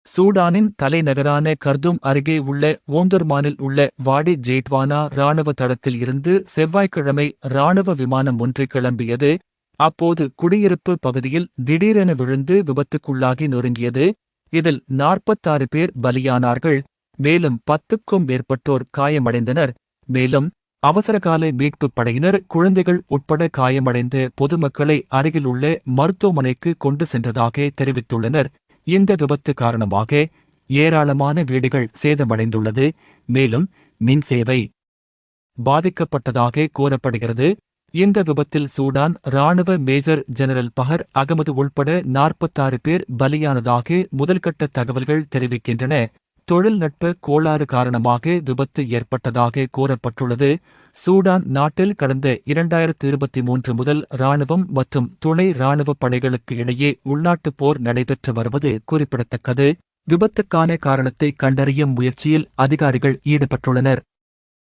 சூடானின் தலைநகரான கர்தும் அருகே உள்ள ஓந்தர்மானில் உள்ள வாடி ஜெய்ட்வானா இராணுவ தளத்தில் இருந்து செவ்வாய்க்கிழமை இராணுவ விமானம் ஒன்று கிளம்பியது. அப்போது குடியிருப்பு பகுதியில் திடீரென விழுந்து விபத்துக்குள்ளாகி நொறுங்கியது. இதில் 46 பேர் பலியானார்கள். மேலும் 10க்கும் மேற்பட்டோர் காயமடைந்தனர். மேலும் அவசரகால மீட்புப் படையினர் குழந்தைகள் உட்பட காயமடைந்த பொதுமக்களை அருகிலுள்ள மருத்துவமனைக்கு கொண்டு சென்றதாக தெரிவித்துள்ளனர். இந்த விபத்து காரணமாக ஏராளமான வீடுகள் சேதமடைந்துள்ளது. மேலும் மின் சேவை பாதிக்கப்பட்டதாக கூறப்படுகிறது. இந்த விபத்தில் சூடான் இராணுவ மேஜர் ஜெனரல் பஹர் அகமது உள்பட 46 பேர் பலியானதாக முதல்கட்ட தகவல்கள் தெரிவிக்கின்றன. தொழில்நுட்ப கோளாறு காரணமாக விபத்து ஏற்பட்டதாக கூறப்பட்டுள்ளது. சூடான் நாட்டில் கடந்த 2023 முதல் இராணுவம் மற்றும் துணை இராணுவப் படைகளுக்கு இடையே உள்நாட்டுப் போர் நடைபெற்று வருவது குறிப்பிடத்தக்கது. விபத்துக்கான காரணத்தை கண்டறியும் முயற்சியில் அதிகாரிகள் ஈடுபட்டுள்ளனர்.